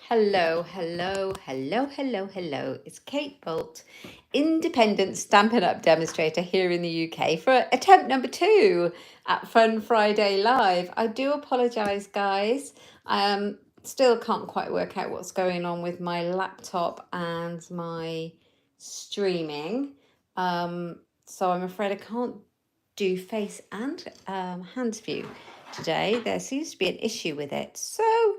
Hello, hello, hello, hello, hello. It's Kate Bolt, independent Stampin' Up demonstrator here in the UK for attempt number 2 at Fun Friday Live. I do apologise, guys. I still can't quite work out what's going on with my laptop and my streaming. So I'm afraid I can't do face and hands view today. There seems to be an issue with it. So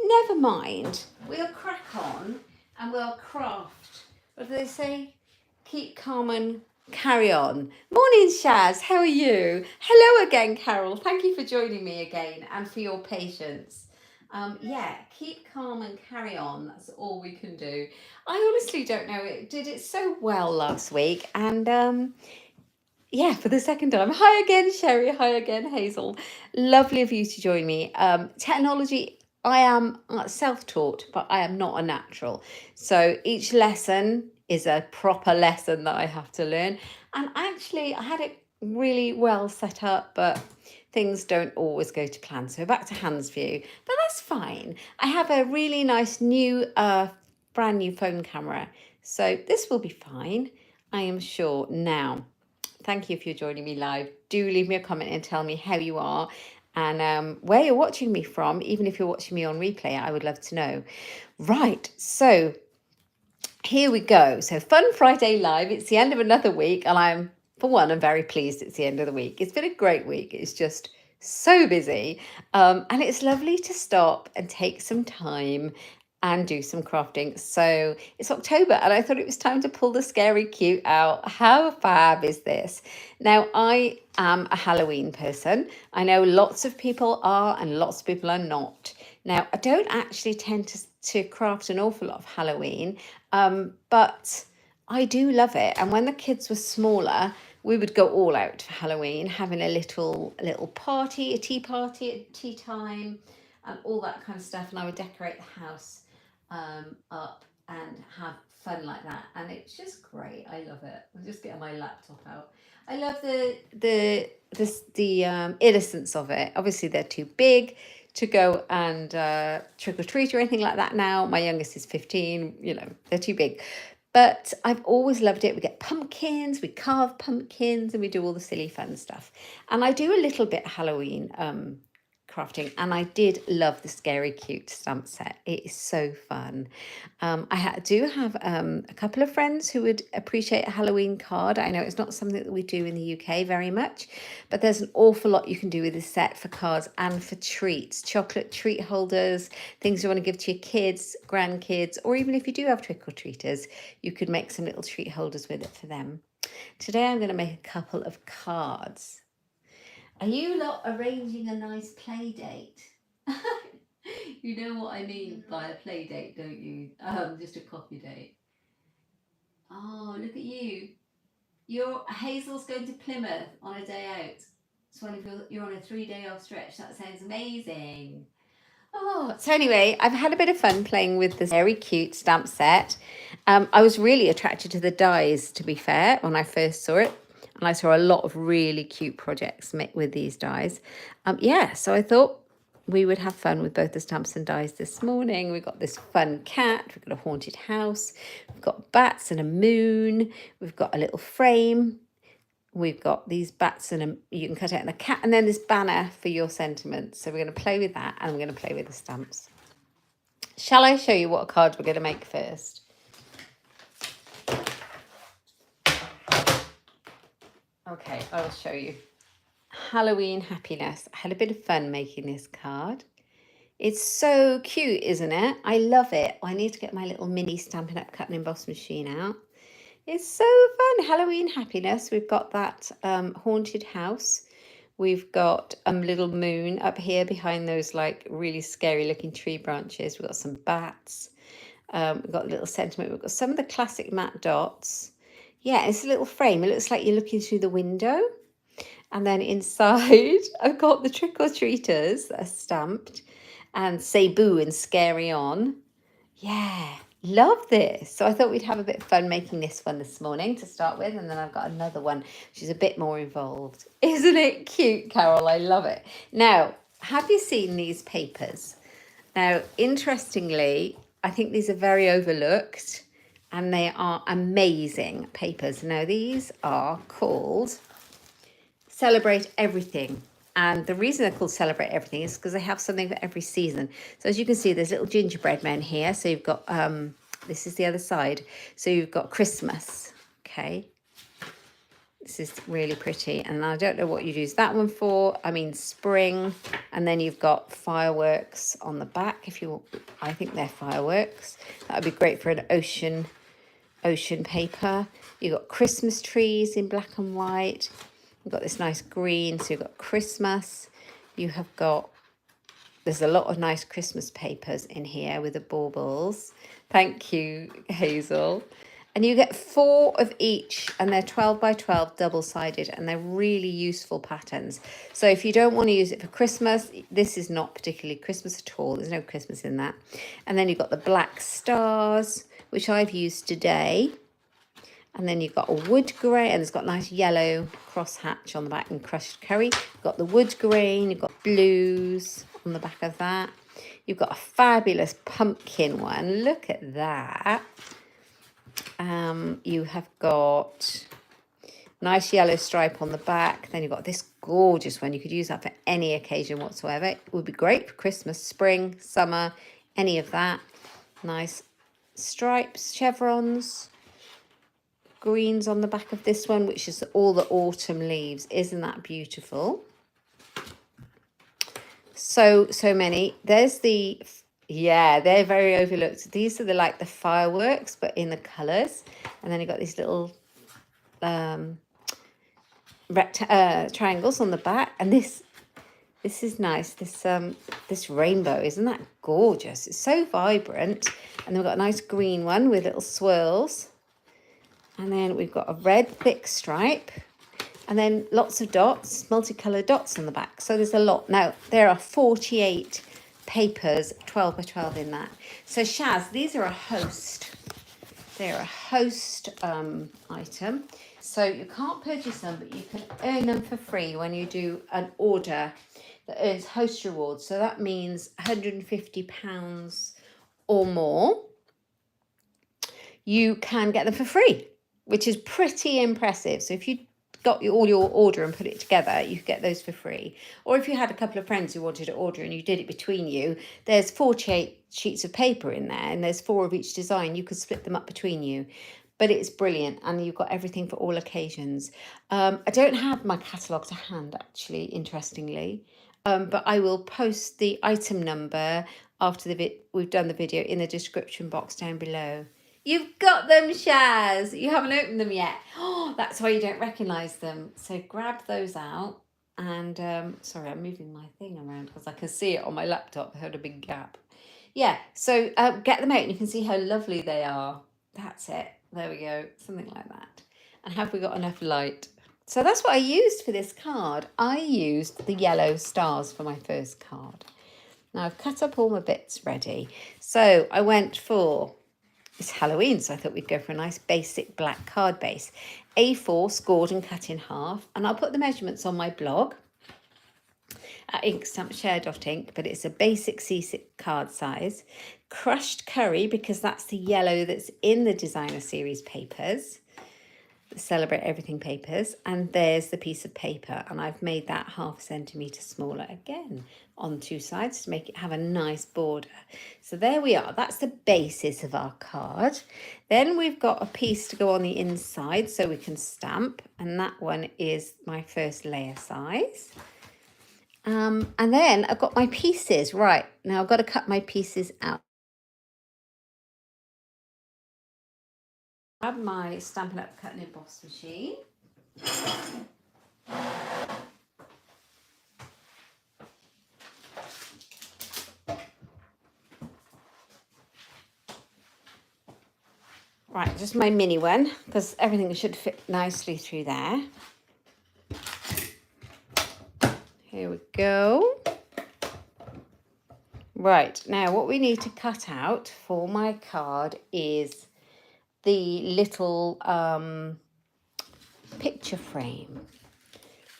never mind. We'll crack on and we'll craft. What do they say? Keep calm and carry on. Morning, Shaz. How are you? Hello again, Carol. Thank you for joining me again and for your patience. Yeah, keep calm and carry on. That's all we can do. I honestly don't know. It did it so well last week, and yeah, for the second time. Hi again, Sherry. Hi again, Hazel. Lovely of you to join me. Technology, I am self-taught, but I am not a natural. So each lesson is a proper lesson that I have to learn. And actually, I had it really well set up, but things don't always go to plan. So back to hands view, but that's fine. I have a really nice new, brand new phone camera. So this will be fine, I am sure now. Thank you for joining me live. Do leave me a comment and tell me how you are and where you're watching me from. Even if you're watching me on replay, I would love to know. Right, so here we go. So Fun Friday Live. It's the end of another week, and I'm very pleased it's the end of the week. It's been a great week. It's just so busy, and it's lovely to stop and take some time and do some crafting. So it's October, and I thought it was time to pull the Scary Cute out. How fab is this? Now, I am a Halloween person. I know lots of people are and lots of people are not. Now, I don't actually tend to craft an awful lot of Halloween, but I do love it. And when the kids were smaller, we would go all out for Halloween, having a little party, a tea party at tea time, and all that kind of stuff. And I would decorate the house up and have fun like that. And it's just great. I love it. I'm just getting my laptop out. I love the innocence of it. Obviously, they're too big to go and trick or treat or anything like that now. My youngest is 15. They're too big. But I've always loved it. We get pumpkins, we carve pumpkins, and we do all the silly fun stuff. And I do a little bit Halloween crafting, and I did love the Scary Cute stamp set. It is so fun. Do have a couple of friends who would appreciate a Halloween card. I know it's not something that we do in the UK very much, but there's an awful lot you can do with this set for cards and for treats, chocolate treat holders, things you want to give to your kids, grandkids, or even if you do have trick-or-treaters, you could make some little treat holders with it for them. Today I'm going to make a couple of cards. Are you lot arranging a nice play date? You know what I mean by a play date, don't you? Just a coffee date. Oh, look at you. Hazel's going to Plymouth on a day out. So if you're on a 3-day off stretch, that sounds amazing. Oh, so anyway, I've had a bit of fun playing with this very cute stamp set. I was really attracted to the dies, to be fair, when I first saw it. And I saw a lot of really cute projects with these dies. So I thought we would have fun with both the stamps and dies this morning. We've got this fun cat, we've got a haunted house, we've got bats and a moon, we've got a little frame, we've got these bats and you can cut out in a cat, and then this banner for your sentiments. So we're going to play with that, and we're going to play with the stamps. Shall I show you what cards we're going to make first? Okay, I'll show you. Halloween happiness. I had a bit of fun making this card. It's so cute, isn't it? I love it. I need to get my little mini Stampin' Up cut and emboss machine out. It's so fun. Halloween happiness. We've got that haunted house. We've got a little moon up here behind those like really scary looking tree branches. We've got some bats. We've got a little sentiment. We've got some of the classic matte dots. Yeah, it's a little frame. It looks like you're looking through the window. And then inside, I've got the trick-or-treaters that are stamped and say boo and scary on. Yeah, love this. So I thought we'd have a bit of fun making this one this morning to start with. And then I've got another one, which is a bit more involved. Isn't it cute, Carol? I love it. Now, have you seen these papers? Now, interestingly, I think these are very overlooked and they are amazing papers. Now, these are called Celebrate Everything. And the reason they're called Celebrate Everything is because they have something for every season. So as you can see, there's little gingerbread men here. So you've got, this is the other side. So you've got Christmas, okay? This is really pretty. And I don't know what you'd use that one for. I mean, spring. And then you've got fireworks on the back. If you, I think they're fireworks. That would be great for an ocean paper. You've got Christmas trees in black and white. You've got this nice green. So you've got Christmas. You have got, there's a lot of nice Christmas papers in here with the baubles. Thank you, Hazel. And you get 4 of each, and they're 12 by 12 double-sided, and they're really useful patterns. So if you don't want to use it for Christmas, this is not particularly Christmas at all. There's no Christmas in that. And then you've got the black stars, which I've used today. And then you've got a wood grey, and it's got nice yellow crosshatch on the back and crushed curry. You've got the wood grain, you've got blues on the back of that. You've got a fabulous pumpkin one. Look at that. You have got nice yellow stripe on the back. Then you've got this gorgeous one. You could use that for any occasion whatsoever. It would be great for Christmas, spring, summer, any of that. Nice stripes, chevrons, greens on the back of this one, which is all the autumn leaves. Isn't that beautiful? So many. There's the, yeah, they're very overlooked. These are the like the fireworks, but in the colours. And then you've got these little triangles on the back. And this is nice. This rainbow, isn't that gorgeous? It's so vibrant. And then we've got a nice green one with little swirls. And then we've got a red thick stripe. And then lots of dots, multicoloured dots on the back. So there's a lot. Now, there are 48 papers, 12 by 12 in that. So Shaz, these are a host. They're a host item. So you can't purchase them, but you can earn them for free when you do an order that earns host rewards. So that means £150 or more. You can get them for free, which is pretty impressive. So if you got all your order and put it together, you could get those for free. Or if you had a couple of friends who wanted to order and you did it between you, there's 48 sheets of paper in there and there's 4 of each design. You could split them up between you. But it's brilliant, and you've got everything for all occasions. I don't have my catalogue to hand, actually, interestingly. But I will post the item number after we've done the video in the description box down below. You've got them, Shaz. You haven't opened them yet. Oh, that's why you don't recognise them. So grab those out. And sorry, I'm moving my thing around because I can see it on my laptop. I heard a big gap. Yeah, so get them out and you can see how lovely they are. That's it. There we go. Something like that. And have we got enough light? So that's what I used for this card. I used the yellow stars for my first card. Now I've cut up all my bits ready. So I went for... It's Halloween, so I thought we'd go for a nice basic black card base. A4 scored and cut in half. And I'll put the measurements on my blog at inkstampshare.ink, but it's a basic C6 card size. Crushed curry, because that's the yellow that's in the designer series papers. The Celebrate Everything papers. And there's the piece of paper. And I've made that 0.5 centimetre smaller again on 2 sides to make it have a nice border. So there we are. That's the basis of our card. Then we've got a piece to go on the inside so we can stamp. And that one is my first layer size. And then I've got my pieces. Right, now I've got to cut my pieces out. Grab my Stampin' Up cut and emboss machine. Right, just my mini one, because everything should fit nicely through there. Here we go. Right, now what we need to cut out for my card is the little picture frame.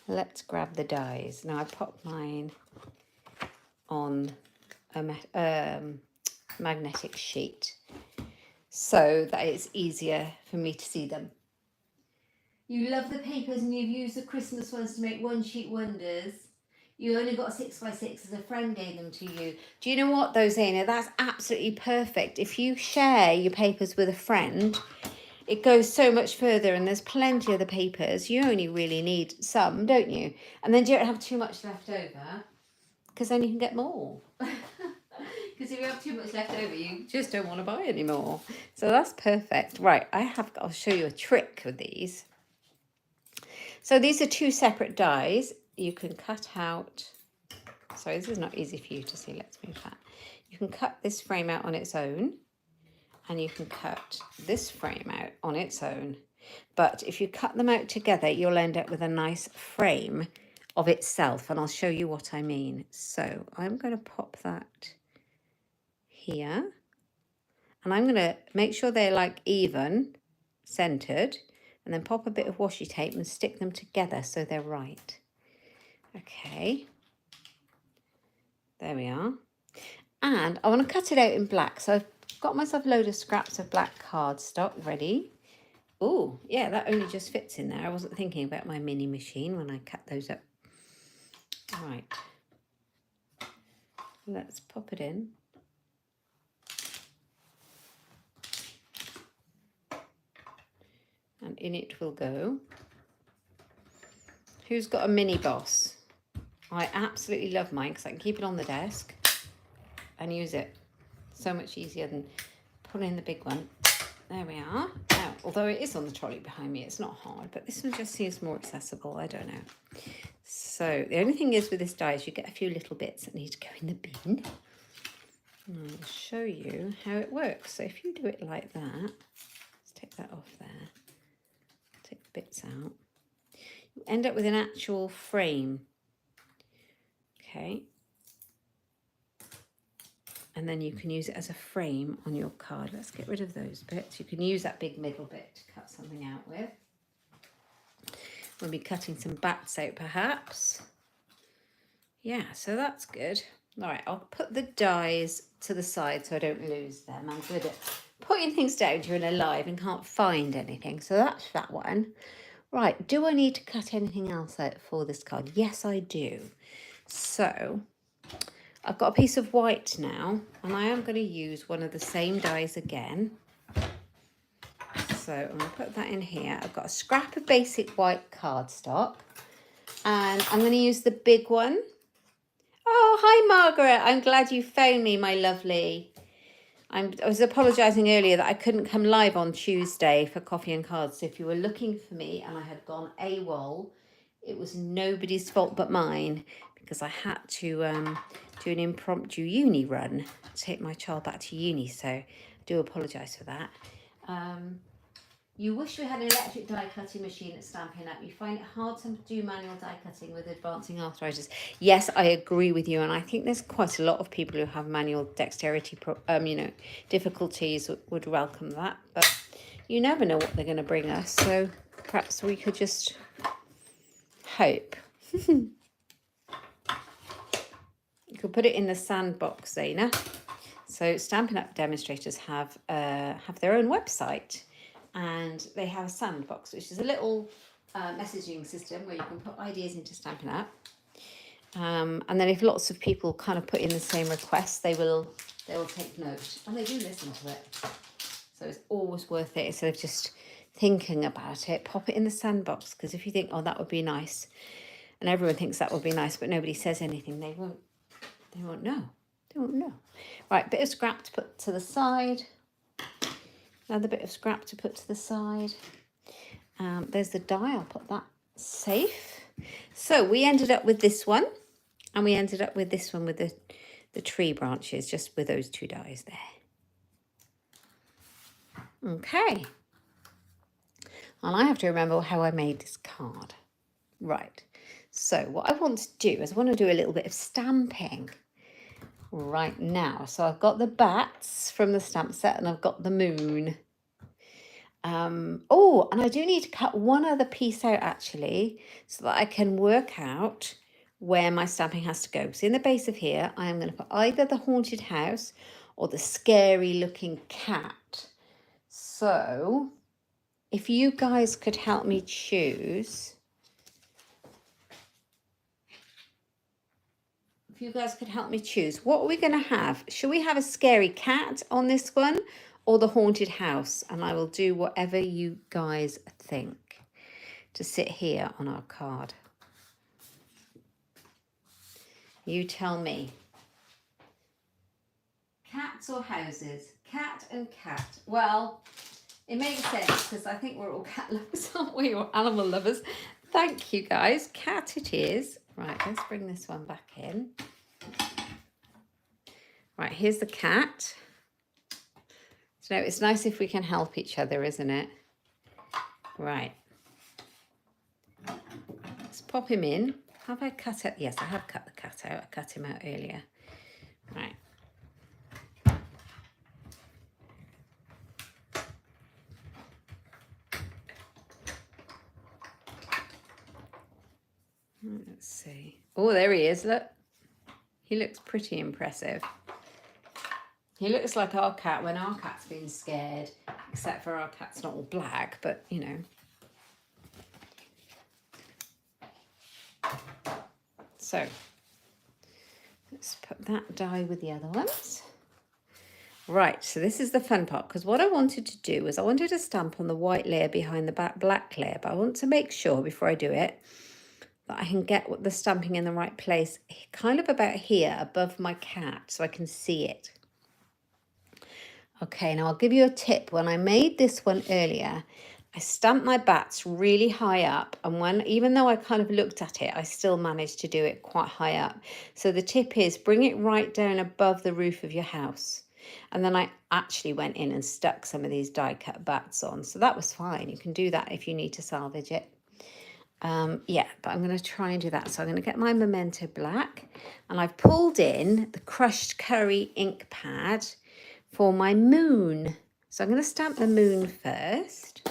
Let's grab the dies. Now I pop mine on magnetic sheet so that it's easier for me to see them. You love the papers and you've used the Christmas ones to make one sheet wonders. You only got 6x6 as a friend gave them to you. Do you know what though, Zaina? That's absolutely perfect. If you share your papers with a friend, it goes so much further, and there's plenty of the papers. You only really need some, don't you? And then you don't have too much left over, because then you can get more. Because if you have too much left over, you just don't want to buy anymore. So that's perfect. Right, I'll show you a trick with these. So these are two separate dies. You can cut out, sorry, this is not easy for you to see. Let's move that. You can cut this frame out on its own, and you can cut this frame out on its own. But if you cut them out together, you'll end up with a nice frame of itself, and I'll show you what I mean. So I'm going to pop that here, and I'm going to make sure they're like even centered, and then pop a bit of washi tape and stick them together so they're right. Okay, there we are. And I want to cut it out in black, so I've got myself a load of scraps of black cardstock ready. Oh yeah, that only just fits in there. I wasn't thinking about my mini machine when I cut those up. Right, let's pop it in. And in it will go. Who's got a mini boss? I absolutely love mine because I can keep it on the desk and use it. So much easier than putting the big one. There we are. Now, although it is on the trolley behind me, it's not hard, but this one just seems more accessible. I don't know. So the only thing is with this die is you get a few little bits that need to go in the bin. And I'll show you how it works. So if you do it like that, let's take that off there. Take the bits out. You end up with an actual frame. Okay. And then you can use it as a frame on your card. Let's get rid of those bits. You can use that big middle bit to cut something out with. We'll be cutting some bats out perhaps. Yeah, so that's good. All right, I'll put the dies to the side so I don't lose them. I'm good at putting things down during a live and can't find anything. So that's that one. Right, do I need to cut anything else out for this card? Yes, I do. So I've got a piece of white now, and I am going to use one of the same dies again. So I'm going to put that in here. I've got a scrap of basic white cardstock, and I'm going to use the big one. Oh, hi, Margaret. I'm glad you phoned me, my lovely. I was apologising earlier that I couldn't come live on Tuesday for Coffee and Cards. So if you were looking for me and I had gone AWOL, it was nobody's fault but mine, because I had to do an impromptu uni run to take my child back to uni. So I do apologise for that. You wish we had an electric die cutting machine at Stampin' Up. You find it hard to do manual die cutting with advancing arthritis. Yes, I agree with you, and I think there's quite a lot of people who have manual dexterity, difficulties would welcome that. But you never know what they're going to bring us, so perhaps we could just hope. You could put it in the sandbox, Zaina. So Stampin' Up demonstrators have their own website. And they have a sandbox, which is a little messaging system where you can put ideas into Stampin' Up. And then if lots of people kind of put in the same requests, they will take note. And they do listen to it. So it's always worth it. Instead of just thinking about it, pop it in the sandbox. Because if you think, oh, that would be nice, and everyone thinks that would be nice, but nobody says anything, they won't know. They won't know. Right, bit of scrap to put to the side. Another bit of scrap to put to the side. There's the die. I'll put that safe. So we ended up with this one. And we ended up with this one with the tree branches, just with those two dies there. Okay. And I have to remember how I made this card. Right. So what I want to do is I want to do a little bit of stamping right now. So I've got the bats from the stamp set and I've got the moon. Oh, and I do need to cut one other piece out actually so that I can work out where my stamping has to go. So in the base of here, I am going to put either the haunted house or the scary looking cat. So if you guys could help me choose, what are we going to have? Should we have a scary cat on this one or the haunted house? And I will do whatever you guys think to sit here on our card. You tell me. Cats or houses? Cat and cat. Well, it makes sense because I think we're all cat lovers, aren't we? Or animal lovers. Thank you, guys. Cat it is. Right, let's bring this one back in. Right, here's the cat. So it's nice if we can help each other, isn't it? Right. Let's pop him in. Have I cut it? Yes, I have cut the cat out. I cut him out earlier. Right. Let's see. Oh, there he is. Look. He looks pretty impressive. He looks like our cat when our cat's been scared, except for our cat's not all black, but you know. So let's put that die with the other ones. Right, so this is the fun part, because what I wanted to do is I wanted to stamp on the white layer behind the black layer, but I want to make sure before I do it that I can get the stamping in the right place, kind of about here above my cat, so I can see it. Okay, now I'll give you a tip. When I made this one earlier, I stamped my bats really high up, and even though I kind of looked at it, I still managed to do it quite high up. So the tip is bring it right down above the roof of your house. And then I actually went in and stuck some of these die cut bats on. So that was fine. You can do that if you need to salvage it. Yeah, but I'm going to try and do that. So I'm going to get my Memento Black, and I've pulled in the crushed curry ink pad for my moon. So I'm going to stamp the moon first.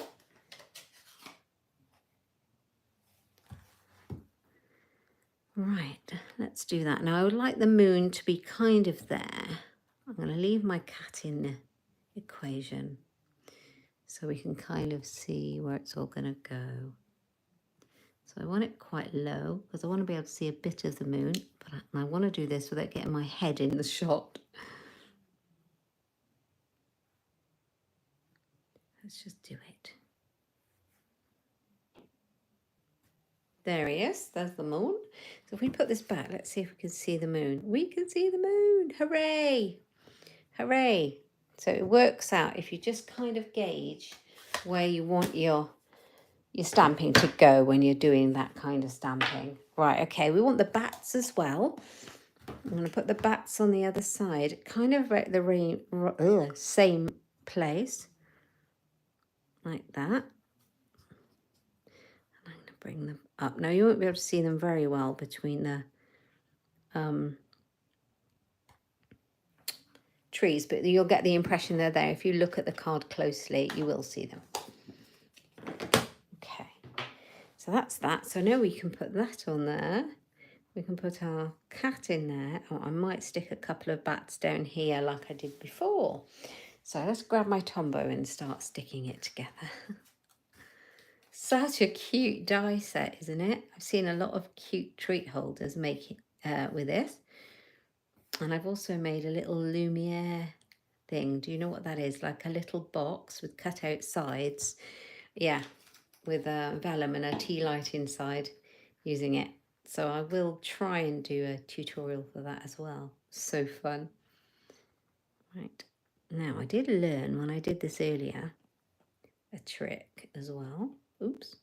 Right, let's do that. Now I would like the moon to be kind of there. I'm going to leave my cat in the equation so we can kind of see where it's all going to go. So I want it quite low because I want to be able to see a bit of the moon, but I want to do this without getting my head in the shot. Let's just do it. There he is. There's the moon. So if we put this back, let's see if we can see the moon. We can see the moon. Hooray! Hooray! So it works out if you just kind of gauge where you want your stamping to go when you're doing that kind of stamping. Right, okay, we want the bats as well. I'm going to put the bats on the other side, kind of at the same place, like that. And I'm going to bring them up. Now, you won't be able to see them very well between the trees, but you'll get the impression they're there. If you look at the card closely, you will see them. Okay, so that's that. So now we can put that on there. We can put our cat in there. Oh, I might stick a couple of bats down here like I did before. So let's grab my Tombow and start sticking it together. Such a cute die set, isn't it? I've seen a lot of cute treat holders make it with this. And I've also made a little Lumiere thing. Do you know what that is? Like a little box with cut out sides. Yeah, with a vellum and a tea light inside using it. So I will try and do a tutorial for that as well. So fun. Right. Now, I did learn when I did this earlier a trick as well. Oops.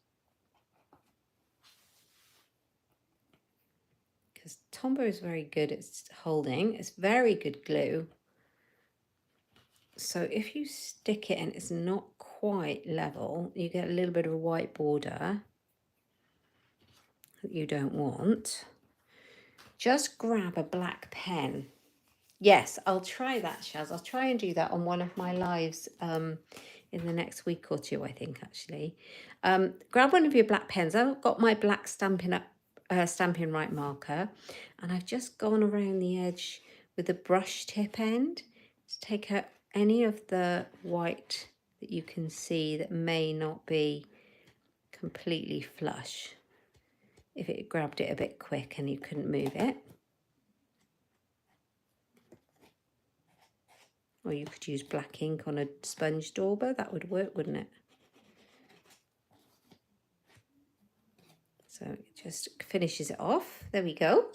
Because Tombow is very good at holding. It's very good glue. So if you stick it and it's not quite level, you get a little bit of a white border that you don't want. Just grab a black pen. Yes, I'll try that, Shaz. I'll try and do that on one of my lives in the next week or two, I think, actually. Grab one of your black pens. I've got my black Stampin' Right marker, and I've just gone around the edge with the brush tip end Just take out any of the white that you can see that may not be completely flush. If it grabbed it a bit quick and you couldn't move it. Or you could use black ink on a sponge dauber, that would work, wouldn't it? So it just finishes it off. There we go.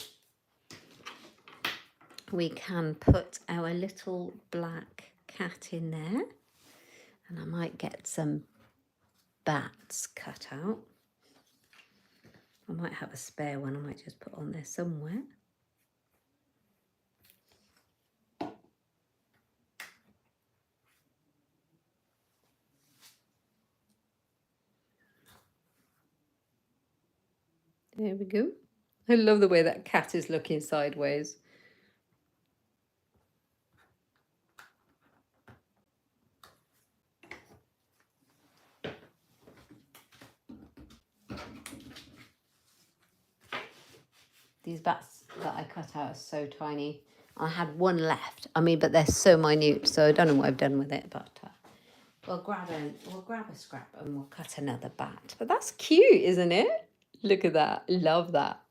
We can put our little black cat in there. And I might get some bats cut out. I might have a spare one, I might just put on there somewhere. There we go. I love the way that cat is looking sideways. These bats that I cut out are so tiny. I had one left. I mean, but they're so minute, so I don't know what I've done with it, but we'll grab a scrap and we'll cut another bat. But that's cute, isn't it? Look at that. Love that.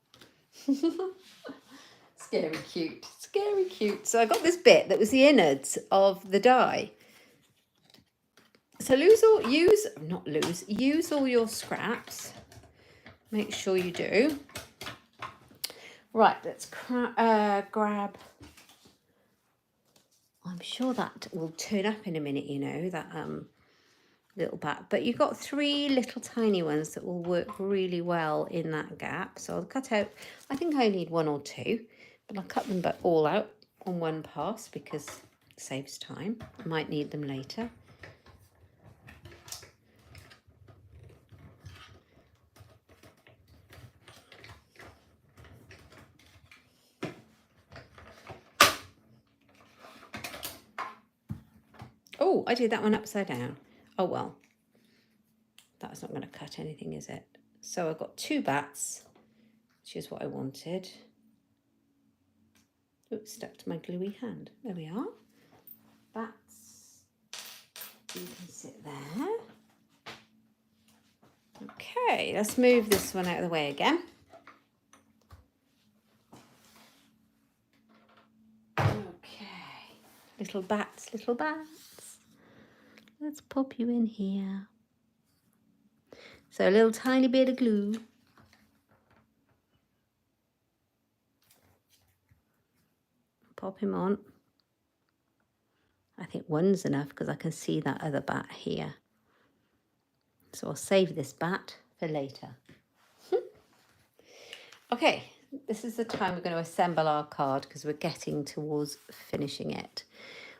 Scary cute. Scary cute. So I got this bit that was the innards of the die. So use all your scraps. Make sure you do. Right, let's grab. I'm sure that will turn up in a minute, you know, that little bat. But you've got 3 little tiny ones that will work really well in that gap. So I'll cut out, I think I need 1 or 2, but I'll cut them all out on one pass because it saves time. I might need them later. Oh, I did that one upside down. Oh, well, that's not going to cut anything, is it? So I've got 2 bats, which is what I wanted. Oops, stuck to my gluey hand. There we are. Bats. You can sit there. Okay, let's move this one out of the way again. Okay, little bats, little bats. Let's pop you in here. So a little tiny bit of glue. Pop him on. I think 1's enough because I can see that other bat here. So I'll save this bat for later. Okay, this is the time we're going to assemble our card because we're getting towards finishing it,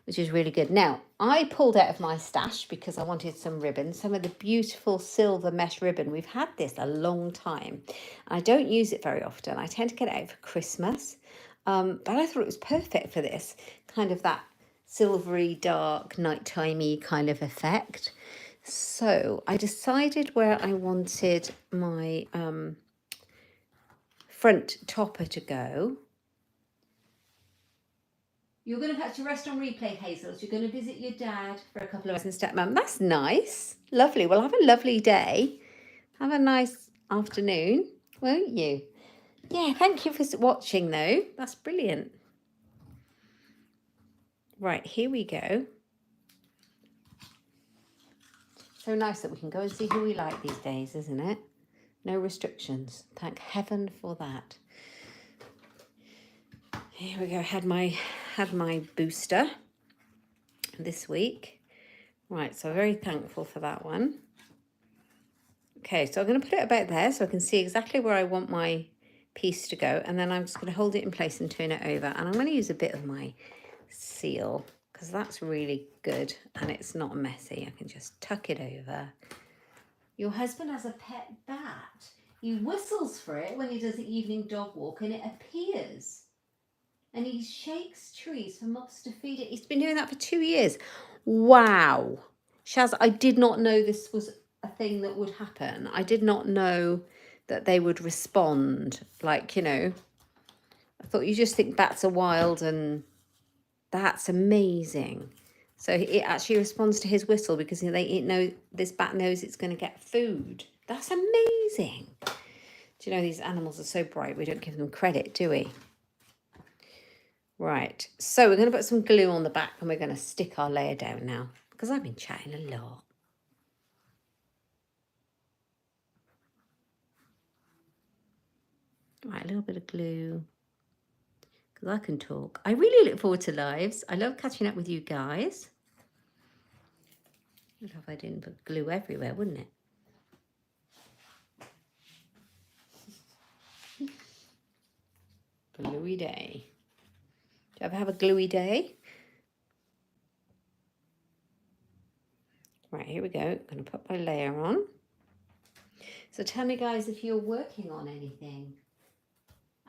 which is really good. Now, I pulled out of my stash because I wanted some ribbon, some of the beautiful silver mesh ribbon. We've had this a long time. I don't use it very often. I tend to get it out for Christmas, but I thought it was perfect for this, kind of that silvery, dark, nightimey kind of effect. So I decided where I wanted my front topper to go. You're going to catch a rest on replay, Hazel. You're going to visit your dad for a couple of hours and stepmom. That's nice. Lovely. Well, have a lovely day. Have a nice afternoon, won't you? Yeah, thank you for watching, though. That's brilliant. Right, here we go. So nice that we can go and see who we like these days, isn't it? No restrictions. Thank heaven for that. Here we go. Had my booster this week. Right, so very thankful for that one. Okay, so I'm going to put it about there so I can see exactly where I want my piece to go, and then I'm just going to hold it in place and turn it over, and I'm going to use a bit of my seal because that's really good and it's not messy. I can just tuck it over. Your husband has a pet bat. He whistles for it when he does the evening dog walk and it appears. And he shakes trees for moths to feed it. He's been doing that for 2 years. Wow. Shaz, I did not know this was a thing that would happen. I did not know that they would respond. Like, you know, I thought you just think bats are wild and That's amazing. So it actually responds to his whistle because this bat knows it's going to get food. That's amazing. Do you know these animals are so bright, we don't give them credit, do we? Right, so we're going to put some glue on the back and we're going to stick our layer down now because I've been chatting a lot. Right, a little bit of glue because I can talk. I really look forward to lives. I love catching up with you guys. I'd love if I didn't put glue everywhere, wouldn't it? Gluey day. Do you ever have a gluey day? Right, here we go. I'm going to put my layer on. So tell me, guys, if you're working on anything.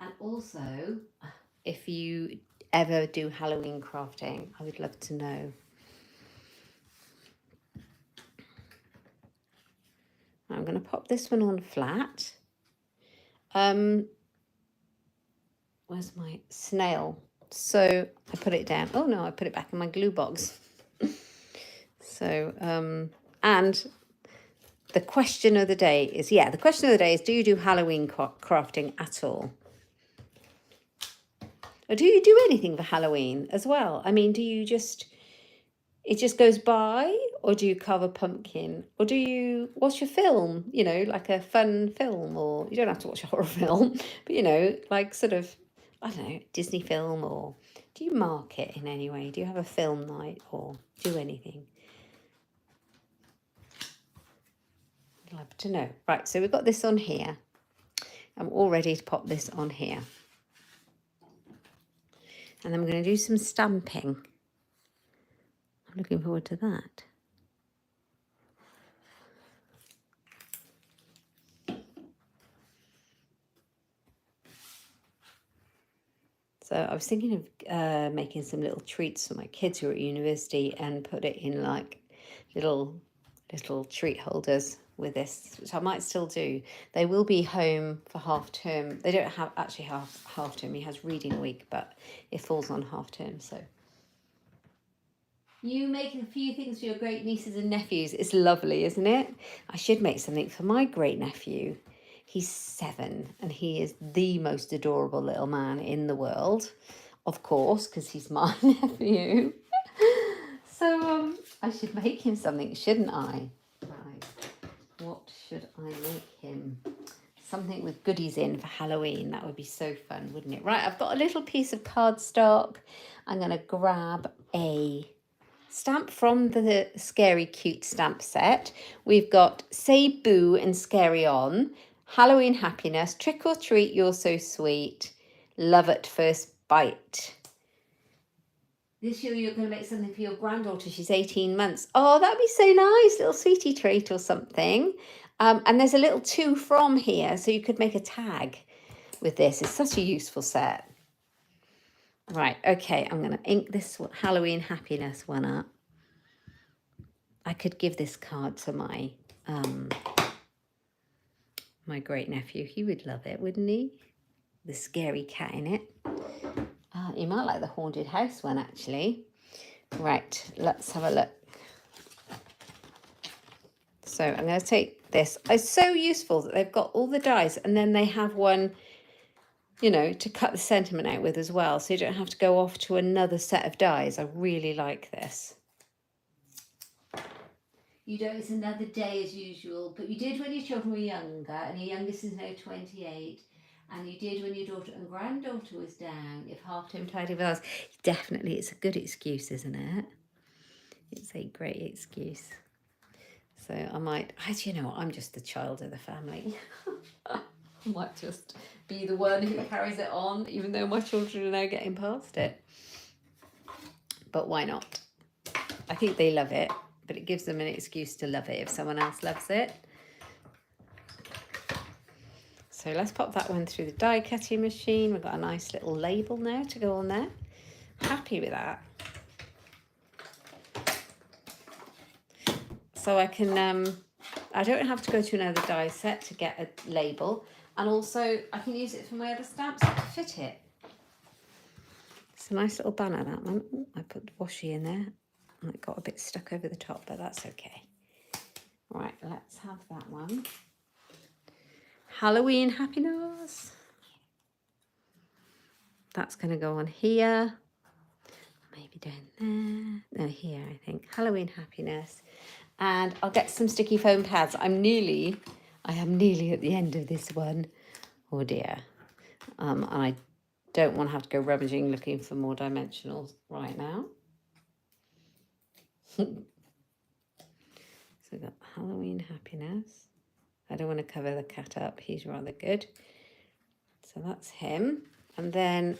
And also, if you ever do Halloween crafting, I would love to know. I'm going to pop this one on flat. Where's my snail? So I put it down. Oh no, I put it back in my glue box. So, and the question of the day is, do you do Halloween crafting at all? Or do you do anything for Halloween as well? I mean, it just goes by, or do you carve a pumpkin? Or do you watch a film, like a fun film, or you don't have to watch a horror film, but like sort of, I don't know, Disney film, or do you mark it in any way? Do you have a film night or do anything? I'd love to know. Right, so we've got this on here. I'm all ready to pop this on here. And then we're going to do some stamping. I'm looking forward to that. So I was thinking of making some little treats for my kids who are at university and put it in like little treat holders with this, which I might still do. They will be home for half term. They don't have actually half term. He has reading week, but it falls on half term. So you make a few things for your great nieces and nephews. It's lovely, isn't it? I should make something for my great nephew. He's 7 and he is the most adorable little man in the world, of course, because he's my nephew. So I should make him something, shouldn't I? Right. What should I make him? Something with goodies in for Halloween. That would be so fun, wouldn't it? Right, I've got a little piece of cardstock. I'm going to grab a stamp from the Scary Cute stamp set. We've got Say Boo and Scary On, Halloween Happiness, Trick or Treat, You're So Sweet, Love at First Bite. This year you're going to make something for your granddaughter. She's 18 months. Oh, that'd be so nice. Little sweetie treat or something. And there's a little to from here. So you could make a tag with this. It's such a useful set. Right. Okay. I'm going to ink this Halloween Happiness one up. I could give this card to my my great nephew. He would love it, wouldn't he? The scary cat in it. You might like the haunted house one, actually. Right, let's have a look. So I'm going to take this. It's so useful that they've got all the dies and then they have one, to cut the sentiment out with as well. So you don't have to go off to another set of dies. I really like this. It's another day as usual, but you did when your children were younger, and your youngest is now 28. And you did when your daughter and granddaughter was down. If half-term tidy with us, definitely it's a good excuse, isn't it? It's a great excuse. So I might, I'm just the child of the family. I might just be the one who carries it on, even though my children are now getting past it. But why not? I think they love it, but it gives them an excuse to love it if someone else loves it. So let's pop that one through the die cutting machine. We've got a nice little label now to go on there. Happy with that. So I can, I don't have to go to another die set to get a label. And also I can use it for my other stamps to fit it. a nice little banner, that one. Ooh, I put washi in there and it got a bit stuck over the top, but that's okay. Right, let's have that one. Halloween happiness. That's going to go on here. Maybe down there. No, here, I think. Halloween happiness. And I'll get some sticky foam pads. I am nearly at the end of this one. Oh dear. And I don't want to have to go rummaging looking for more dimensionals right now. So we've got Halloween happiness. I don't want to cover the cat up. He's rather good. So that's him. And then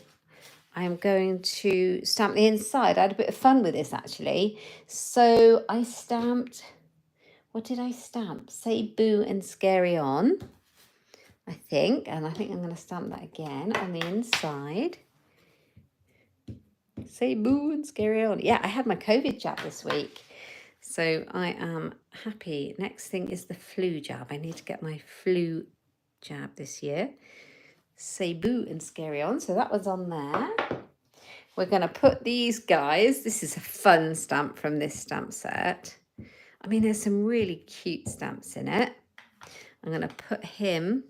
I am going to stamp the inside. I had a bit of fun with this actually. So I stamped, what did I stamp? Say Boo and Scary On, I think. And I think I'm going to stamp that again on the inside. Say Boo and Scary On. Yeah, I had my COVID jab this week. So I am happy. Next thing is the flu jab. I need to get my flu jab this year. Say Boo and Scary On. So that was on there. We're going to put these guys. This is a fun stamp from this stamp set. I mean, there's some really cute stamps in it. I'm going to put him.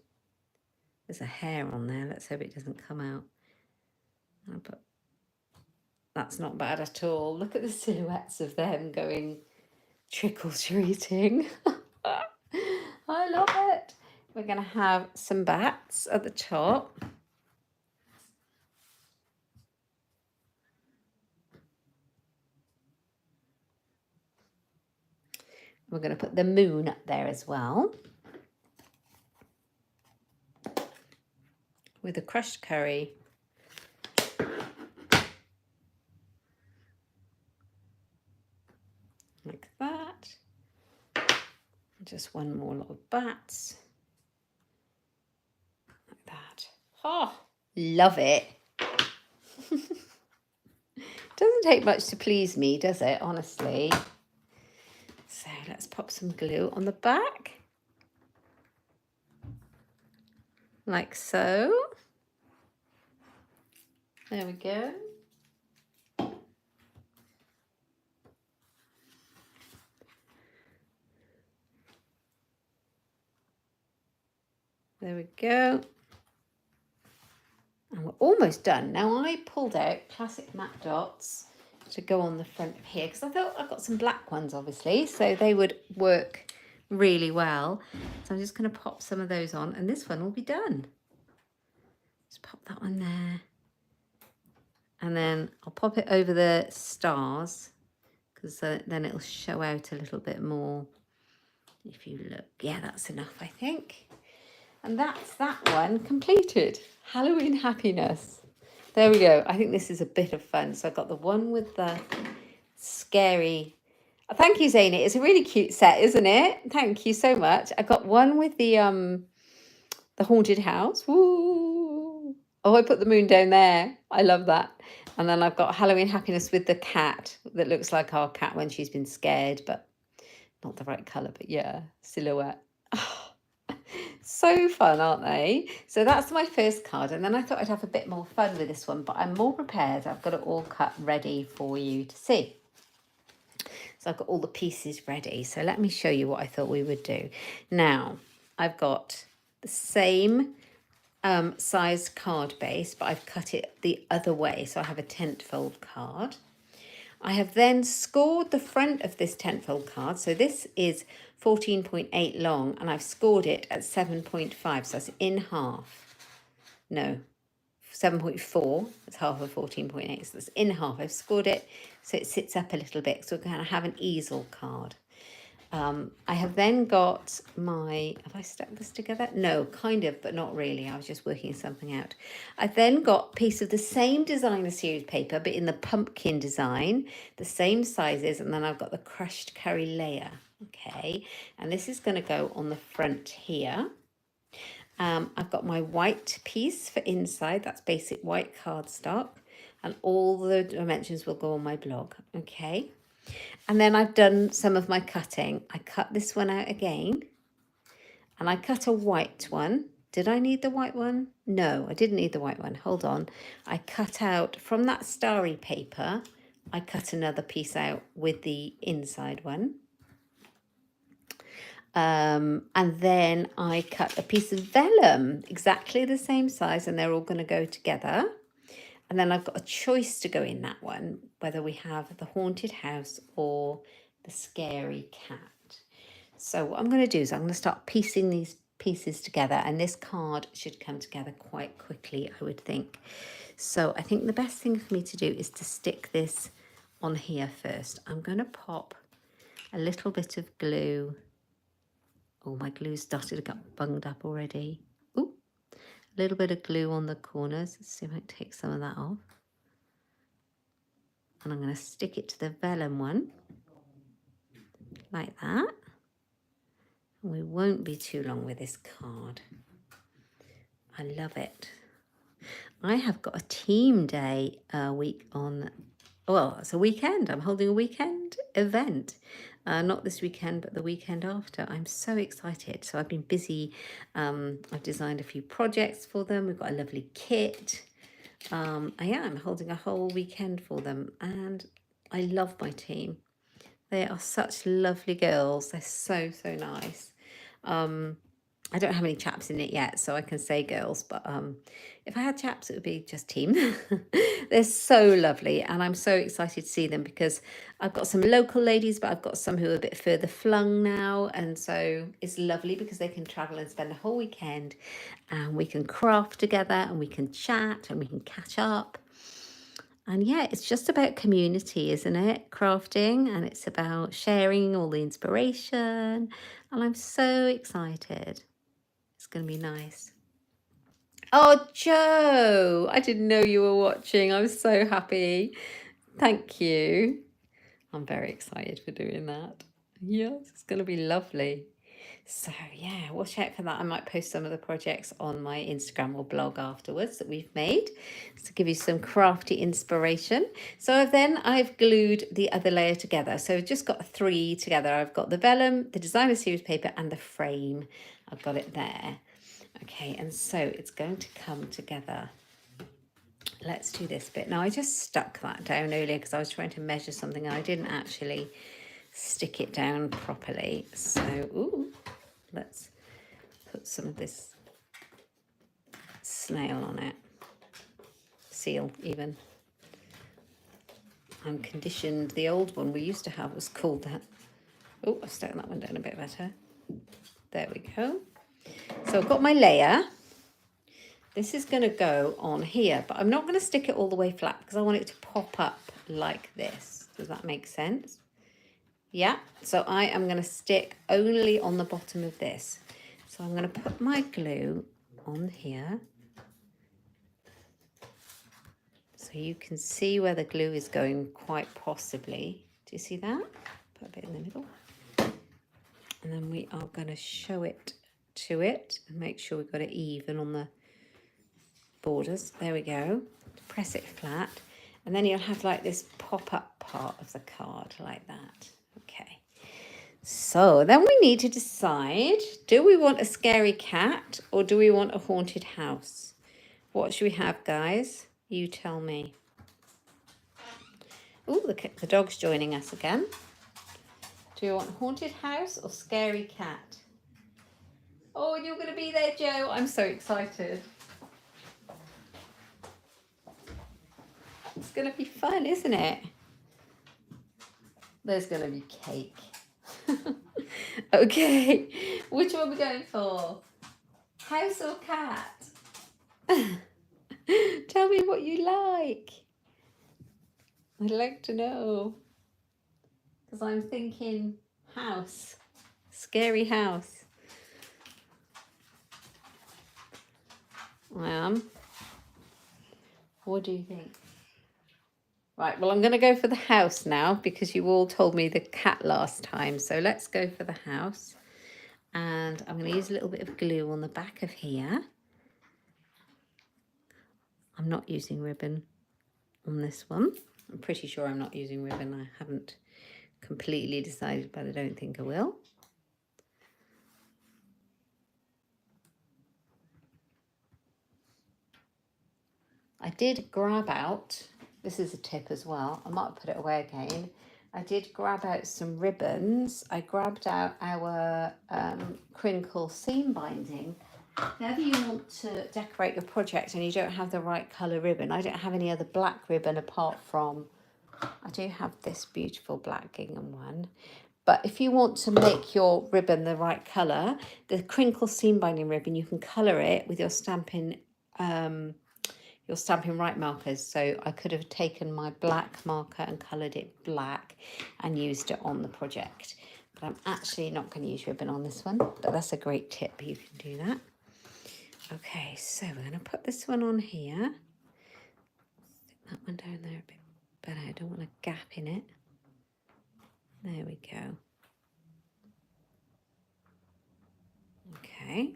There's a hair on there. Let's hope it doesn't come out. I'll put, that's not bad at all. Look at the silhouettes of them going trick-or-treating. I love it. We're going to have some bats at the top. We're going to put the moon up there as well. With a crushed curry. Like that. Just one more lot of bats. Like that. Oh, love it. Doesn't take much to please me, does it, honestly? So let's pop some glue on the back. Like so. There we go. There we go. And we're almost done. Now I pulled out classic matte dots to go on the front of here because I thought I've got some black ones obviously, so they would work really well. So I'm just going to pop some of those on and this one will be done. Just pop that one there. And then I'll pop it over the stars because then it'll show out a little bit more if you look. Yeah, that's enough, I think. And that's that one completed. Halloween happiness. There we go. I think this is a bit of fun. So I got the one with the scary. Thank you, Zane. It's a really cute set, isn't it? Thank you so much. I got one with the haunted house. Woo! Oh, I put the moon down there. I love that. And then I've got Halloween happiness with the cat that looks like our cat when she's been scared, but not the right colour. But yeah, silhouette. Oh. So fun, aren't they? So that's my first card. And then I thought I'd have a bit more fun with this one, but I'm more prepared. I've got it all cut ready for you to see. So I've got all the pieces ready. So let me show you what I thought we would do. Now, I've got the same sized card base, but I've cut it the other way. So I have a tentfold card. I have then scored the front of this tentfold card. So this is 14.8 long and I've scored it at 7.5. So that's in half. No, 7.4. It's half of 14.8. So that's in half. I've scored it so it sits up a little bit. So we're going to have an easel card. I have then got my, have I stuck this together? No, kind of, but not really. I was just working something out. I've then got a piece of the same designer series paper, but in the pumpkin design, the same sizes, and then I've got the crushed curry layer. Okay, and this is going to go on the front here. I've got my white piece for inside. That's basic white cardstock, and all the dimensions will go on my blog. Okay. And then I've done some of my cutting. I cut this one out again and I cut a white one Did I need the white one? No, I didn't need the white one. Hold on. I cut out from that starry paper, I cut another piece out with the inside one. And then I cut a piece of vellum, exactly the same size, and they're all going to go together. And then I've got a choice to go in that one, whether we have the haunted house or the scary cat. So what I'm going to do is I'm going to start piecing these pieces together, and this card should come together quite quickly, I would think. So I think the best thing for me to do is to stick this on here first. I'm going to pop a little bit of glue. Oh, my glue started to get bunged up already. Ooh, a little bit of glue on the corners. Let's see if I can take some of that off. And I'm going to stick it to the vellum one, like that. And we won't be too long with this card. I love it. I have got a team day week on, well, it's a weekend. I'm holding a weekend event. Not this weekend, but the weekend after. I'm so excited. So I've been busy. I've designed a few projects for them. We've got a lovely kit. I'm holding a whole weekend for them. And I love my team. They are such lovely girls. They're so, so nice. I don't have any chaps in it yet, so I can say girls, but if I had chaps, it would be just team. They're so lovely, and I'm so excited to see them because I've got some local ladies, but I've got some who are a bit further flung now, and so it's lovely because they can travel and spend a whole weekend, and we can craft together, and we can chat, and we can catch up. And yeah, it's just about community, isn't it? Crafting, and it's about sharing all the inspiration, and I'm so excited. It's going to be nice. Oh, Joe, I didn't know you were watching. I'm so happy. Thank you. I'm very excited for doing that. Yes, it's going to be lovely. So yeah, watch out for that. I might post some of the projects on my Instagram or blog afterwards that we've made to give you some crafty inspiration. So I've glued the other layer together. So I've just got 3 together. I've got the vellum, the designer series paper, and the frame. I've got it there. Okay, and so it's going to come together. Let's do this bit. Now I just stuck that down earlier because I was trying to measure something and I didn't actually stick it down properly. So, ooh, let's put some of this snail on it. Seal, even. I'm conditioned. The old one we used to have was called that. Oh, I've stuck that one down a bit better. There we go. So I've got my layer. This is going to go on here, but I'm not going to stick it all the way flat because I want it to pop up like this. Does that make sense? Yeah, so I am going to stick only on the bottom of this. So I'm going to put my glue on here. So you can see where the glue is going quite possibly. Do you see that? Put a bit in the middle. And then we are going to show it to it and make sure we've got it even on the borders. There we go. Press it flat. And then you'll have like this pop-up part of the card like that. Okay. So then we need to decide, do we want a scary cat or do we want a haunted house? What should we have, guys? You tell me. Oh, the dog's joining us again. Do you want haunted house or scary cat? Oh, you're going to be there, Joe. I'm so excited. It's going to be fun, isn't it? There's going to be cake. Okay, which one are we going for? House or cat? Tell me what you like. I'd like to know. Because I'm thinking house. Scary house. I am. What do you think? Right, well, I'm going to go for the house now because you all told me the cat last time. So let's go for the house. And I'm going to use a little bit of glue on the back of here. I'm not using ribbon on this one. I'm pretty sure I'm not using ribbon. I haven't completely decided, but I don't think I will. did grab out, this is a tip as well, I might put it away again. I did grab out some ribbons. I grabbed out our crinkle seam binding. Whenever you want to decorate your project and you don't have the right colour ribbon, I don't have any other black ribbon apart from, I do have this beautiful black gingham one. But if you want to make your ribbon the right colour, the crinkle seam binding ribbon, you can colour it with your Stampin' Right markers. So I could have taken my black marker and coloured it black and used it on the project. But I'm actually not going to use ribbon on this one, but that's a great tip. You can do that. Okay, so we're going to put this one on here. Stick that one down there a bit better. I don't want a gap in it. There we go. Okay.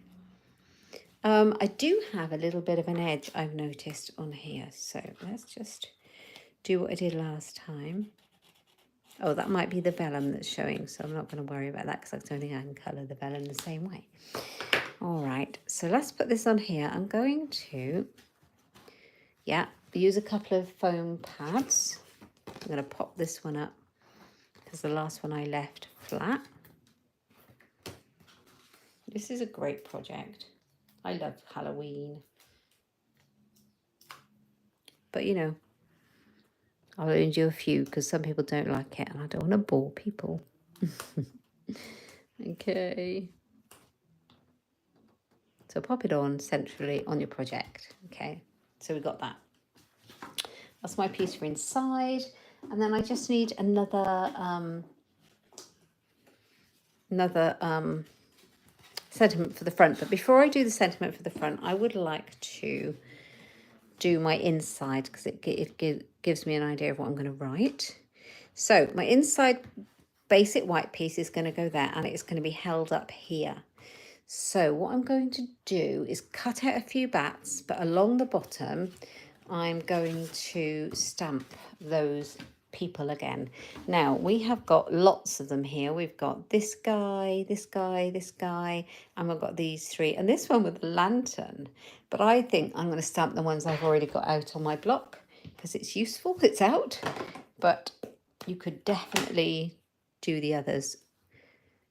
I do have a little bit of an edge I've noticed on here. So let's just do what I did last time. Oh, that might be the vellum that's showing. So I'm not going to worry about that because I don't think I can colour the vellum the same way. All right. So let's put this on here. I'm going to, use a couple of foam pads. I'm going to pop this one up because the last one I left flat. This is a great project. I love Halloween. But, you know, I'll only do a few because some people don't like it and I don't want to bore people. Okay. So pop it on centrally on your project. Okay, so we got that. That's my piece for inside. And then I just need another sentiment for the front. But before I do the sentiment for the front, I would like to do my inside because it gives me an idea of what I'm going to write. So my inside basic white piece is going to go there and it's going to be held up here. So what I'm going to do is cut out a few bats, but along the bottom I'm going to stamp those people again. Now we have got lots of them here. We've got this guy, this guy, this guy, and we've got these three, and this one with a lantern. But I think I'm going to stamp the ones I've already got out on my block because it's useful, it's out. But you could definitely do the others,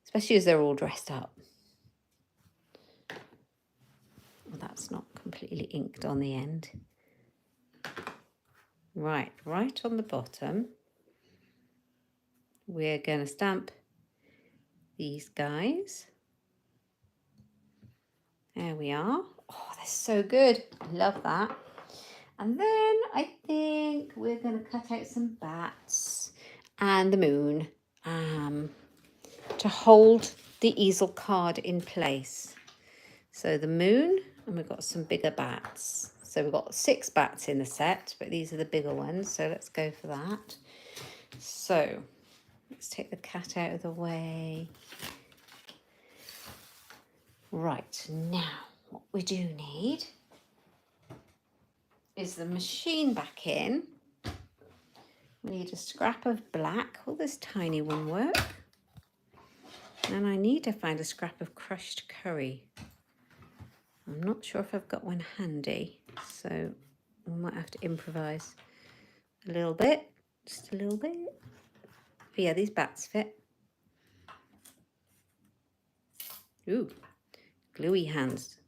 especially as they're all dressed up. Well, that's not completely inked on the end. Right on the bottom, we're going to stamp these guys. There we are. Oh, that's so good. I love that. And then I think we're going to cut out some bats and the moon to hold the easel card in place. So the moon, and we've got some bigger bats. So we've got 6 bats in the set, but these are the bigger ones. So let's go for that. So let's take the cat out of the way. Right, now what we do need is the machine back in. We need a scrap of black. Will this tiny one work? And I need to find a scrap of crushed curry. I'm not sure if I've got one handy, so we might have to improvise a little bit, just a little bit. But yeah, these bats fit. Ooh, gluey hands.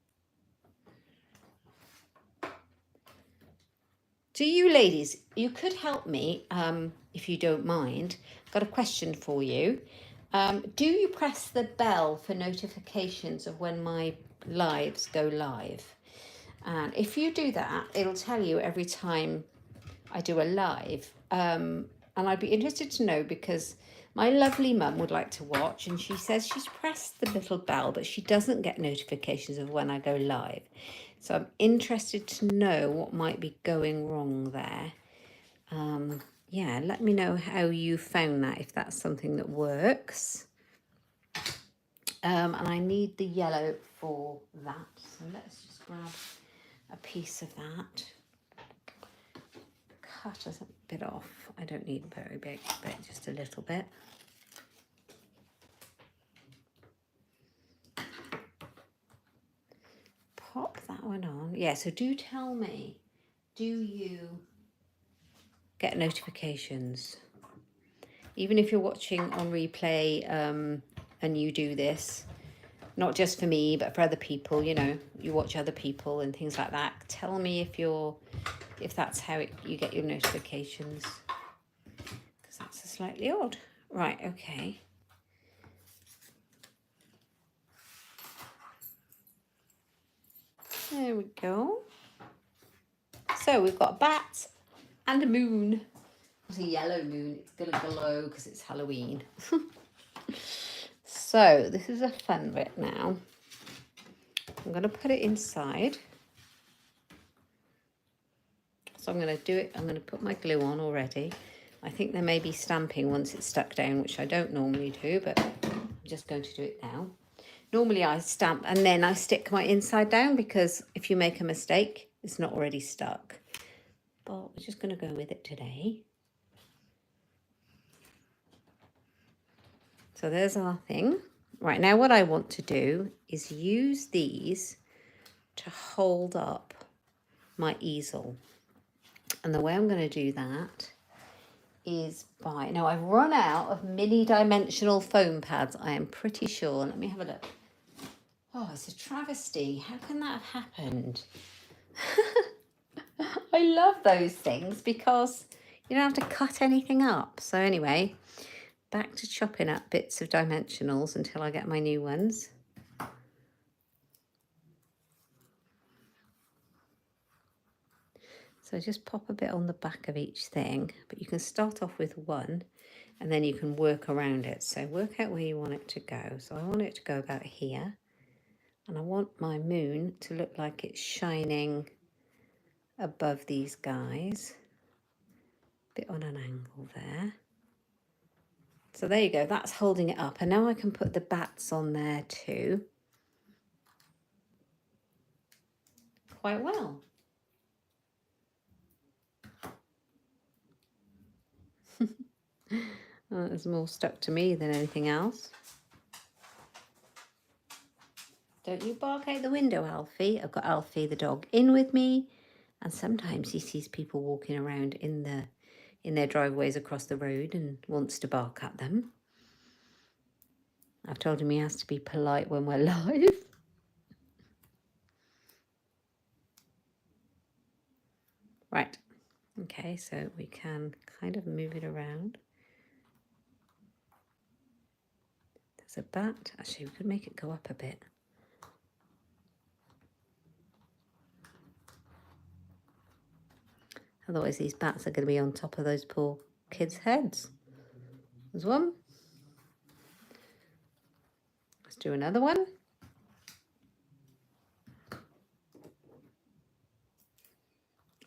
Do you ladies, you could help me if you don't mind. Got a question for you. Do you press the bell for notifications of when my lives go live? And if you do that, it'll tell you every time I do a live. And I'd be interested to know because my lovely mum would like to watch and she says she's pressed the little bell, but she doesn't get notifications of when I go live. So I'm interested to know what might be going wrong there. Yeah, let me know how you found that, if that's something that works. And I need the yellow for that. So let's just grab a piece of that. Cut a bit off. I don't need very big, but just a little bit. Pop that one on. Yeah, so do tell me, do you get notifications? Even if you're watching on replay and you do this, not just for me, but for other people, you know, you watch other people and things like that. Tell me if that's how you get your notifications, because that's slightly odd. Right, okay. There we go. So we've got a bat and a moon. It's a yellow moon. It's going to glow because it's Halloween. So this is a fun bit now. I'm going to put it inside. So I'm going to do it. I'm going to put my glue on already. I think there may be stamping once it's stuck down, which I don't normally do, but I'm just going to do it now. Normally I stamp and then I stick my inside down, because if you make a mistake, it's not already stuck. But we're just going to go with it today. So there's our thing. Right, now what I want to do is use these to hold up my easel. And the way I'm going to do that is by... Now, I've run out of mini dimensional foam pads, I am pretty sure. Let me have a look. Oh, it's a travesty. How can that have happened? I love those things because you don't have to cut anything up. So anyway, back to chopping up bits of dimensionals until I get my new ones. So just pop a bit on the back of each thing, but you can start off with one and then you can work around it. So work out where you want it to go. So I want it to go about here, and I want my moon to look like it's shining above these guys, a bit on an angle there. So there you go, that's holding it up. And now I can put the bats on there too. Quite well. Oh, there's more stuck to me than anything else. Don't you bark out the window, Alfie. I've got Alfie the dog in with me, and sometimes he sees people walking around in their driveways across the road and wants to bark at them. I've told him he has to be polite when we're live. Right. Okay, so we can kind of move it around. There's a bat. Actually, we could make it go up a bit. Otherwise, these bats are going to be on top of those poor kids' heads. There's one. Let's do another one.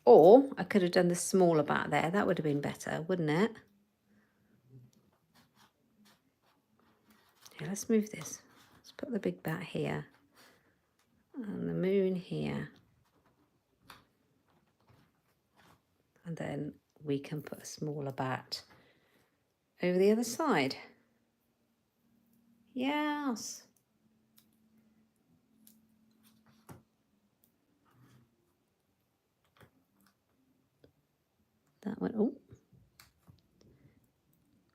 Or I could have done the smaller bat there. That would have been better, wouldn't it? Okay, let's move this. Let's put the big bat here. And the moon here. And then we can put a smaller bat over the other side. Yes. That one. Oh.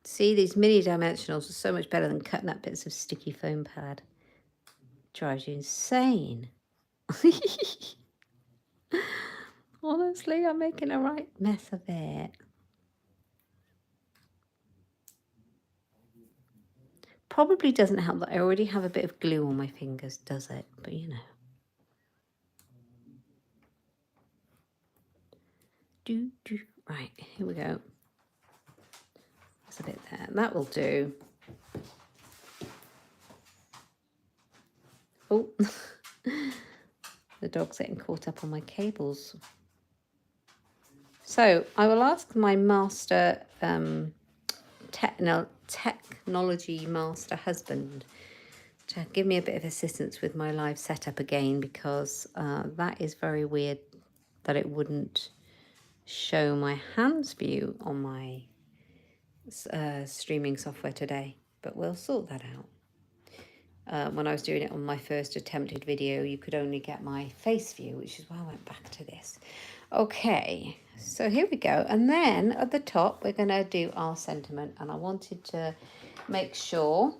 See, these mini dimensionals are so much better than cutting up bits of sticky foam pad. Drives you insane. Honestly, I'm making a right mess of it. Probably doesn't help that I already have a bit of glue on my fingers, does it? But you know. Right, here we go. There's a bit there. That will do. Oh, the dog's getting caught up on my cables. So I will ask my master, technology master husband to give me a bit of assistance with my live setup again, because that is very weird that it wouldn't show my hands view on my streaming software today, but we'll sort that out. When I was doing it on my first attempted video, you could only get my face view, which is why I went back to this. Okay, so here we go. And then at the top, we're going to do our sentiment. And I wanted to make sure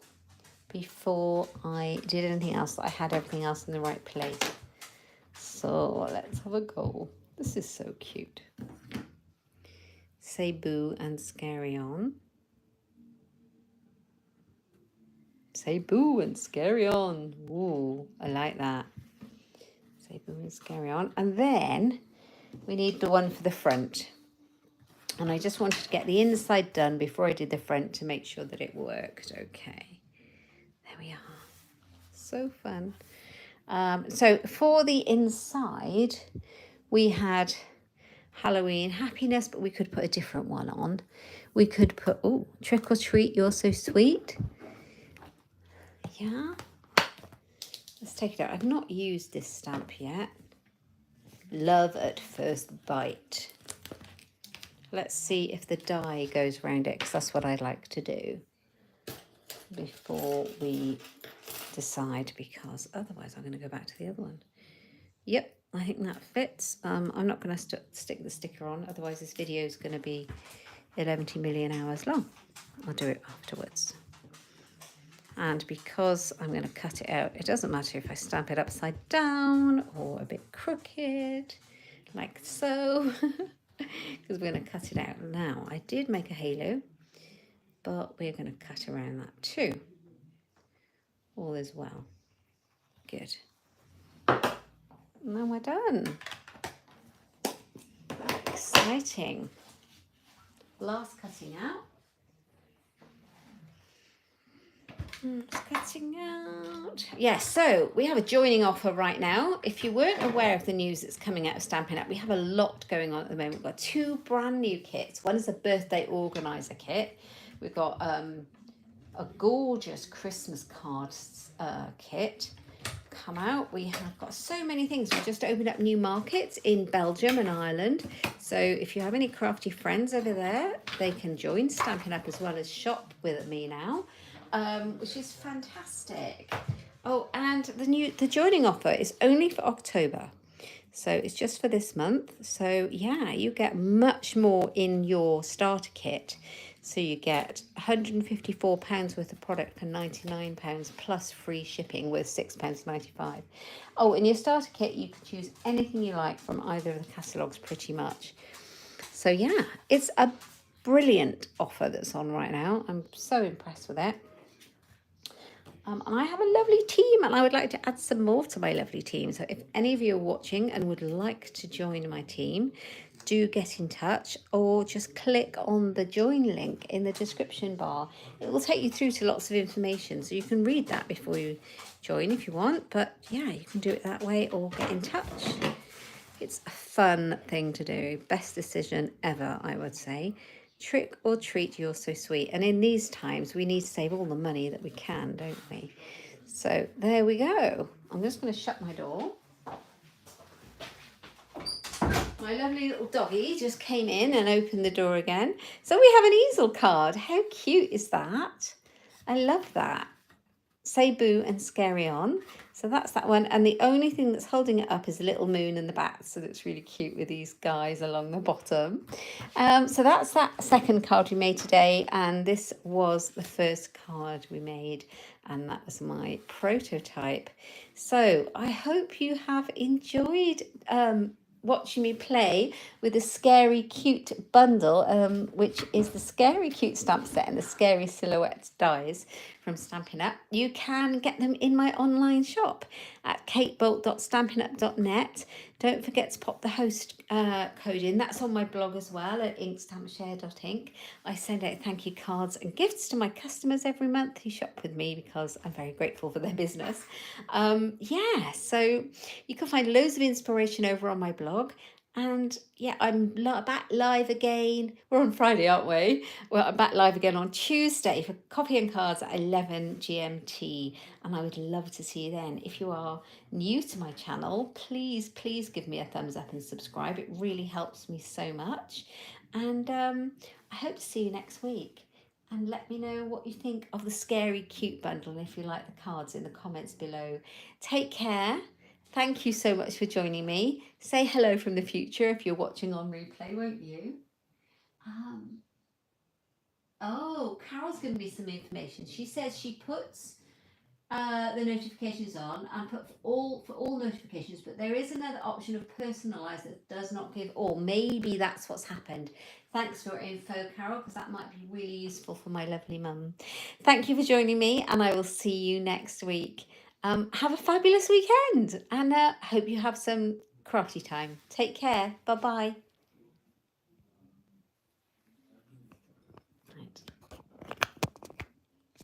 before I did anything else that I had everything else in the right place. So let's have a go. This is so cute. Say boo and scary on. Say boo and scary on. Ooh, I like that. Say boo and scary on. And then we need the one for the front. And I just wanted to get the inside done before I did the front to make sure that it worked. Okay, there we are. So fun. So for the inside, we had Halloween happiness, but we could put a different one on. We could put, oh, trick or treat, you're so sweet. Yeah. Let's take it out. I've not used this stamp yet. Love at first bite. Let's see if the die goes around it, because that's what I'd like to do before we decide, because otherwise I'm going to go back to the other one. Yep, I think that fits. I'm not going to stick the sticker on, otherwise this video is going to be 11 million hours long. I'll do it afterwards. And because I'm going to cut it out, it doesn't matter if I stamp it upside down or a bit crooked, like so, because we're going to cut it out. Now, I did make a halo, but we're going to cut around that too. All is well. Good. And then we're done. Exciting. Last cutting out. Cutting out. Yes, so we have a joining offer right now. If you weren't aware of the news that's coming out of Stampin' Up, we have a lot going on at the moment. We've got 2 brand new kits. One is a birthday organizer kit. We've got a gorgeous Christmas cards kit come out. We have got so many things. We've just opened up new markets in Belgium and Ireland. So if you have any crafty friends over there, they can join Stampin' Up as well as shop with me now. Which is fantastic. Oh, and the joining offer is only for October, so it's just for this month. So yeah, you get much more in your starter kit. So you get £154 worth of product for £99 plus free shipping with £6.95. Oh, in your starter kit you can choose anything you like from either of the catalogues pretty much. So yeah, it's a brilliant offer that's on right now. I'm so impressed with it. And I have a lovely team, and I would like to add some more to my lovely team. So if any of you are watching and would like to join my team, do get in touch, or just click on the join link in the description bar. It will take you through to lots of information, so you can read that before you join if you want. But yeah, you can do it that way or get in touch. It's a fun thing to do. Best decision ever, I would say. Trick or treat, you're so sweet. And in these times, we need to save all the money that we can, don't we? So there we go. I'm just going to shut my door. My lovely little doggy just came in and opened the door again. So we have an easel card. How cute is that? I love that. Say boo and scary on. So that's that one. And the only thing that's holding it up is a little moon in the back. So that's really cute with these guys along the bottom. So that's that second card we made today. And this was the first card we made. And that was my prototype. So I hope you have enjoyed watching me play with the Scary Cute bundle, which is the Scary Cute stamp set and the Scary Silhouette dies from Stampin' Up. You can get them in my online shop at katebolt.stampinup.net. Don't forget to pop the host code in. That's on my blog as well at inkstampshare.ink. I send out thank you cards and gifts to my customers every month who shop with me because I'm very grateful for their business. Yeah, so you can find loads of inspiration over on my blog. And yeah, I'm back live again. We're on Friday, aren't we? Well, I'm back live again on Tuesday for Copy and Cards at 11 GMT. And I would love to see you then. If you are new to my channel, please give me a thumbs up and subscribe. It really helps me so much. And I hope to see you next week. And let me know what you think of the Scary Cute bundle and if you like the cards in the comments below. Take care. Thank you so much for joining me. Say hello from the future if you're watching on replay, won't you? Um, oh, Carol's given me some information. She says she puts the notifications on and put for all notifications, but there is another option of personalize that does not give all. Maybe that's what's happened. Thanks for info, Carol, because that might be really useful for my lovely mum. Thank you for joining me, and I will see you next week. Have a fabulous weekend, and hope you have some crafty time. Take care. Bye bye.